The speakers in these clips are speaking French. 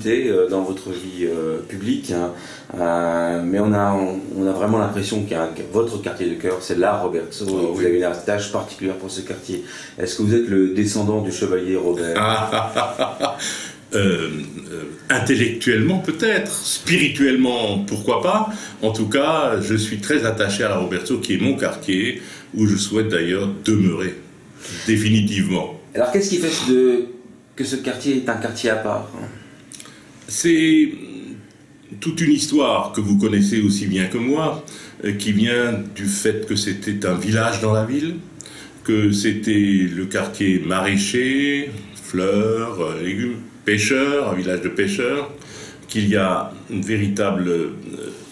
difficultés dans votre vie publique, hein, mais on a vraiment l'impression que votre quartier de cœur, c'est la Roberto. Vous avez une attache particulière pour ce quartier. Est-ce que vous êtes le descendant du chevalier Robert? Intellectuellement peut-être, spirituellement pourquoi pas. En tout cas, je suis très attaché à la Roberto, qui est mon quartier, où je souhaite d'ailleurs demeurer définitivement. Alors qu'est-ce qui fait que ce quartier est un quartier à part? C'est toute une histoire que vous connaissez aussi bien que moi, qui vient du fait que c'était un village dans la ville, que c'était le quartier maraîcher, fleurs, légumes, pêcheurs, un village de pêcheurs, qu'il y a une véritable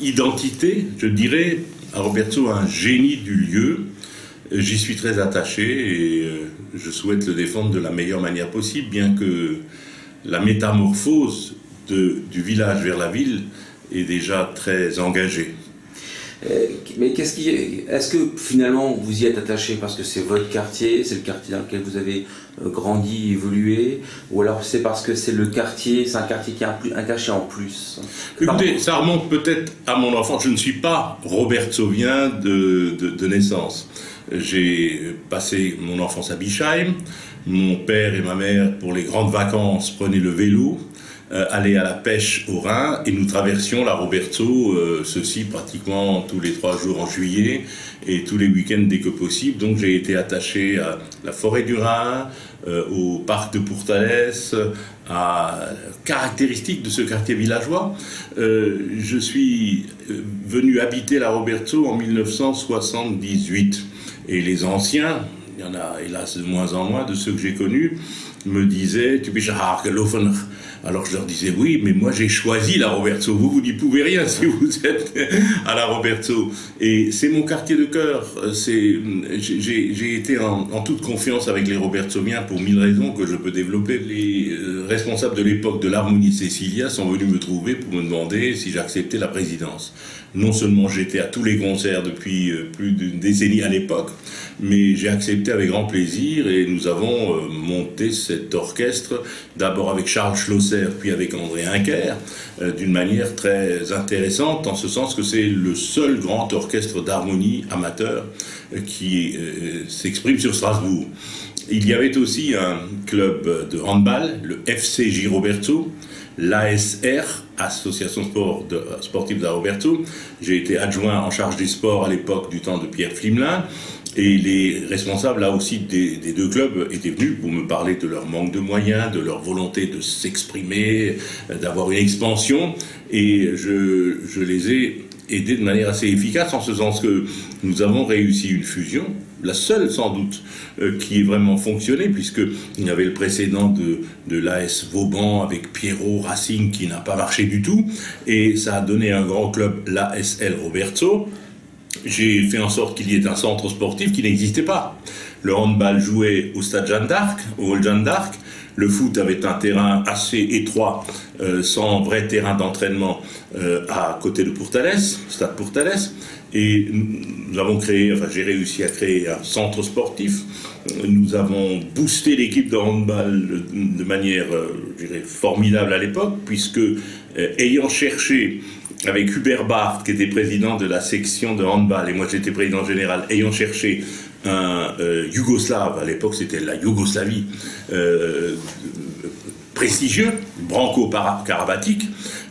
identité, je dirais, à Roberto, un génie du lieu. J'y suis très attaché et je souhaite le défendre de la meilleure manière possible, bien que la métamorphose du village vers la ville est déjà très engagée. Mais est-ce que finalement vous y êtes attaché parce que c'est votre quartier, c'est le quartier dans lequel vous avez grandi, évolué, ou alors c'est parce que c'est un quartier qui a un cachet en plus? Écoutez, ça remonte peut-être à mon enfance. Je ne suis pas robertsovien de naissance. J'ai passé mon enfance à Bischheim. Mon père et ma mère, pour les grandes vacances, prenaient le vélo, allaient à la pêche au Rhin, et nous traversions la Roberto, ceci pratiquement tous les 3 jours en juillet, et tous les week-ends dès que possible. Donc j'ai été attaché à la forêt du Rhin, au parc de Pourtalès, à caractéristiques de ce quartier villageois. Je suis venu habiter la Roberto en 1978. Et les anciens, il y en a hélas de moins en moins, de ceux que j'ai connus, me disaient « Tu bist gelofen ». Alors je leur disais « Oui, mais moi j'ai choisi la Roberto. Vous n'y pouvez rien si vous êtes à la Roberto. » Et c'est mon quartier de cœur. J'ai été en toute confiance avec les Robertsoviens pour 1000 raisons que je peux développer. Les responsables de l'époque de l'Harmonie Cecilia sont venus me trouver pour me demander si j'acceptais la présidence. Non seulement j'étais à tous les concerts depuis plus d'une décennie à l'époque, mais j'ai accepté avec grand plaisir et nous avons monté cet orchestre, d'abord avec Charles Schlosser, puis avec André Hincker, d'une manière très intéressante, en ce sens que c'est le seul grand orchestre d'harmonie amateur qui s'exprime sur Strasbourg. Il y avait aussi un club de handball, le FC Giroberto, l'ASR, Association Sportive de Roberto. J'ai été adjoint en charge des sports à l'époque du temps de Pierre Flimelin. Et les responsables, là aussi, des 2 clubs étaient venus pour me parler de leur manque de moyens, de leur volonté de s'exprimer, d'avoir une expansion. Et je les ai aidés de manière assez efficace, en ce sens que nous avons réussi une fusion, la seule sans doute qui ait vraiment fonctionné, puisqu'il y avait le précédent de l'AS Vauban avec Pierrot Racing qui n'a pas marché du tout, et ça a donné un grand club, l'ASL Roberto. J'ai fait en sorte qu'il y ait un centre sportif qui n'existait pas. Le handball jouait au stade Jeanne d'Arc, au hall Jeanne d'Arc. Le foot avait un terrain assez étroit, sans vrai terrain d'entraînement, à côté de Pourtalès, stade Pourtalès. Et nous avons créé, enfin j'ai réussi à créer un centre sportif. Nous avons boosté l'équipe de handball de manière, je dirais, formidable à l'époque, puisque ayant cherché avec Hubert Barth, qui était président de la section de handball, et moi j'étais président général, ayant cherché un Yougoslave, à l'époque c'était la Yougoslavie, prestigieux, Branco-Karabatic,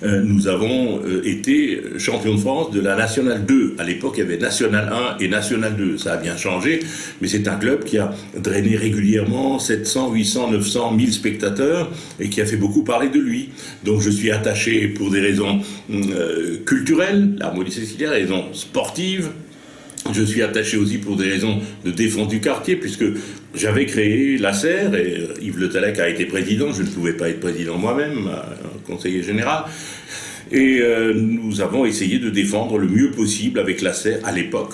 nous avons été champions de France de la Nationale 2. À l'époque, il y avait Nationale 1 et Nationale 2. Ça a bien changé, mais c'est un club qui a drainé régulièrement 700, 800, 900, 1000 spectateurs et qui a fait beaucoup parler de lui. Donc je suis attaché pour des raisons culturelles, l'Harmonie Cecilia, des raisons sportives. Je suis attaché aussi pour des raisons de défense du quartier, puisque j'avais créé l'ASER, et Yves Le Tallec a été président, je ne pouvais pas être président moi-même, conseiller général, et nous avons essayé de défendre le mieux possible avec l'ASER, à l'époque,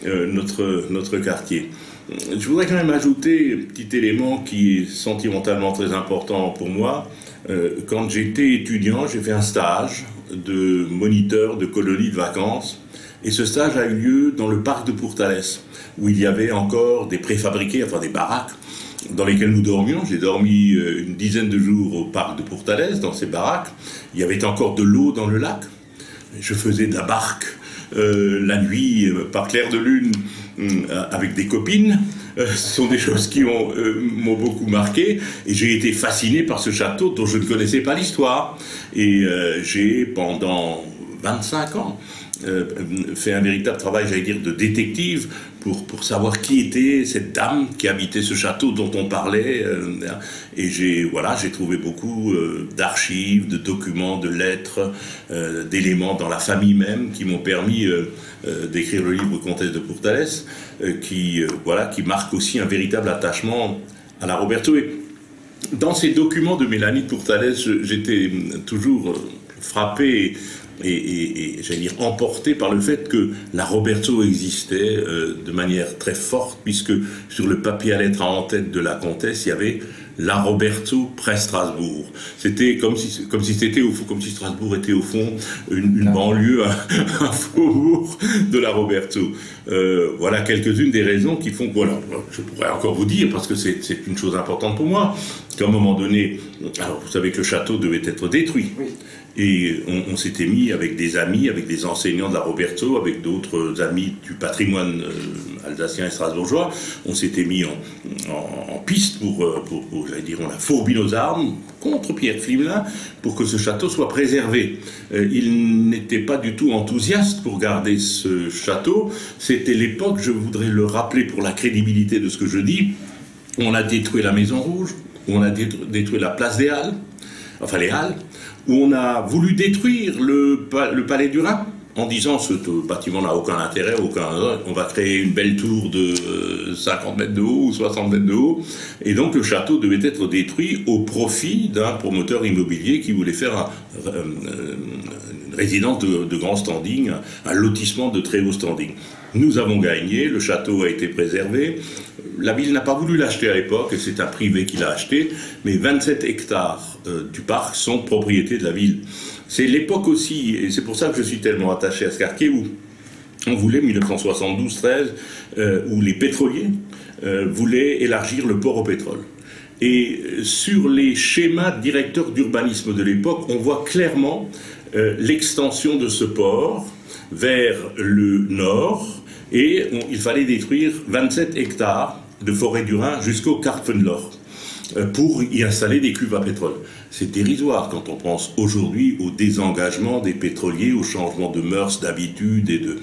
notre quartier. Je voudrais quand même ajouter un petit élément qui est sentimentalement très important pour moi. Quand j'étais étudiant, j'ai fait un stage de moniteur de colonie de vacances. Et ce stage a eu lieu dans le parc de Pourtalès, où il y avait encore des préfabriqués, enfin des baraques, dans lesquels nous dormions. J'ai dormi une dizaine de jours au parc de Pourtalès, dans ces baraques. Il y avait encore de l'eau dans le lac. Je faisais de la barque la nuit, par clair de lune, avec des copines. Ce sont des choses qui m'ont beaucoup marqué, et j'ai été fasciné par ce château dont je ne connaissais pas l'histoire. Et j'ai, pendant 25 ans, fait un véritable travail, j'allais dire, de détective pour savoir qui était cette dame qui habitait ce château dont on parlait. Et j'ai trouvé beaucoup d'archives, de documents, de lettres, d'éléments dans la famille même qui m'ont permis d'écrire le livre Comtesse de Pourtalès, qui marque aussi un véritable attachement à la Roberto. Et dans ces documents de Mélanie de Pourtalès, j'étais toujours frappé et j'allais dire emporté par le fait que la Roberto existait de manière très forte, puisque sur le papier à lettres en tête de la comtesse, il y avait la Roberto près Strasbourg. C'était comme si Strasbourg était au fond une banlieue, un faubourg de la Roberto. Voilà quelques-unes des raisons qui font que, voilà, je pourrais encore vous dire, parce que c'est une chose importante pour moi, qu'à un moment donné, alors vous savez que le château devait être détruit. Oui. Et on s'était mis avec des amis, avec des enseignants de la Roberto, avec d'autres amis du patrimoine alsacien et strasbourgeois, on s'était mis en piste pour j'allais dire, on a fourbi nos armes contre Pierre Flimelin pour que ce château soit préservé. Il n'était pas du tout enthousiaste pour garder ce château. C'était l'époque, je voudrais le rappeler pour la crédibilité de ce que je dis, où on a détruit la Maison Rouge, où on a détruit la place des Halles, enfin les Halles, où on a voulu détruire le Palais du Rhin, en disant ce bâtiment n'a aucun intérêt, on va créer une belle tour de 50 mètres de haut ou 60 mètres de haut, et donc le château devait être détruit au profit d'un promoteur immobilier qui voulait faire une résidence de grand standing, un lotissement de très haut standing. Nous avons gagné, le château a été préservé, la ville n'a pas voulu l'acheter à l'époque, et c'est un privé qui l'a acheté, mais 27 hectares du parc sont propriété de la ville. C'est l'époque aussi, et c'est pour ça que je suis tellement attaché à ce quartier, où on voulait, 1972-13, où les pétroliers voulaient élargir le port au pétrole. Et sur les schémas directeurs d'urbanisme de l'époque, on voit clairement l'extension de ce port vers le nord, et il fallait détruire 27 hectares de forêt du Rhin jusqu'au Karpfenloch pour y installer des cuves à pétrole. C'est dérisoire quand on pense aujourd'hui au désengagement des pétroliers, au changement de mœurs, d'habitudes et de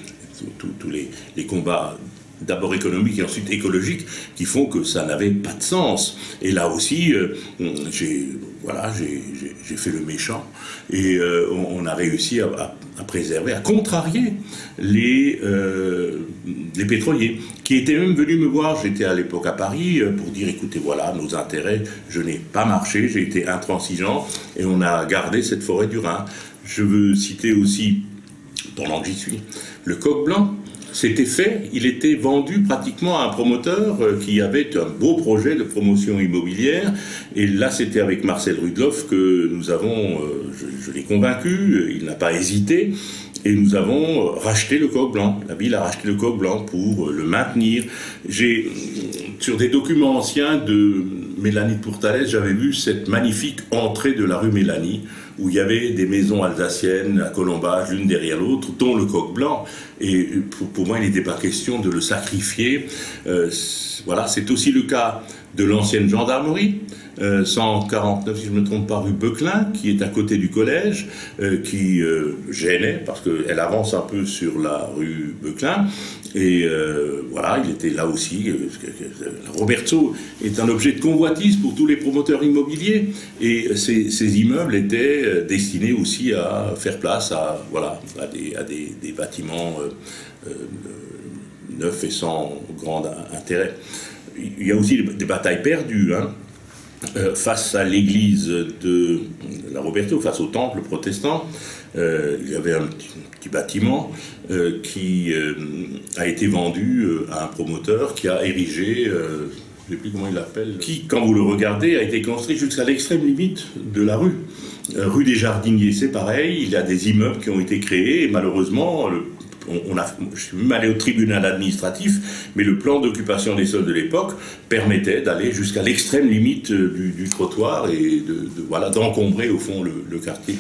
tous les combats d'abord économiques et ensuite écologiques qui font que ça n'avait pas de sens. Et là aussi, j'ai fait le méchant et on a réussi à préserver, à contrarier les pétroliers qui étaient même venus me voir. J'étais à l'époque à Paris pour dire écoutez, voilà nos intérêts, je n'ai pas marché, j'ai été intransigeant et on a gardé cette forêt du Rhin. Je veux citer aussi, pendant que j'y suis, le coq blanc. C'était fait, il était vendu pratiquement à un promoteur qui avait un beau projet de promotion immobilière. Et là, c'était avec Marcel Rudloff que nous avons, je l'ai convaincu, il n'a pas hésité, et nous avons racheté le coq blanc. La ville a racheté le coq blanc pour le maintenir. Sur des documents anciens de Mélanie de Pourtalès, j'avais vu cette magnifique entrée de la rue Mélanie, où il y avait des maisons alsaciennes à colombage, l'une derrière l'autre, dont le coq blanc. Et pour moi, il n'était pas question de le sacrifier. Voilà, c'est aussi le cas de l'ancienne gendarmerie, 149, si je ne me trompe pas, rue Beuclin, qui est à côté du collège, qui gênait, parce qu'elle avance un peu sur la rue Beuclin. Et voilà, il était là aussi. Roberto est un objet de convoitise pour tous les promoteurs immobiliers. Et ces immeubles étaient destinés aussi à faire place à des bâtiments neufs et sans grand intérêt. Il y a aussi des batailles perdues, hein. Face à l'église de la Roberto, face au temple protestant, il y avait un petit bâtiment qui a été vendu à un promoteur qui a érigé, je ne sais plus comment il l'appelle, qui, quand vous le regardez, a été construit jusqu'à l'extrême limite de la rue. Rue des Jardiniers, c'est pareil, il y a des immeubles qui ont été créés et malheureusement, je suis même allé au tribunal administratif, mais le plan d'occupation des sols de l'époque permettait d'aller jusqu'à l'extrême limite du trottoir et voilà, d'encombrer au fond le quartier.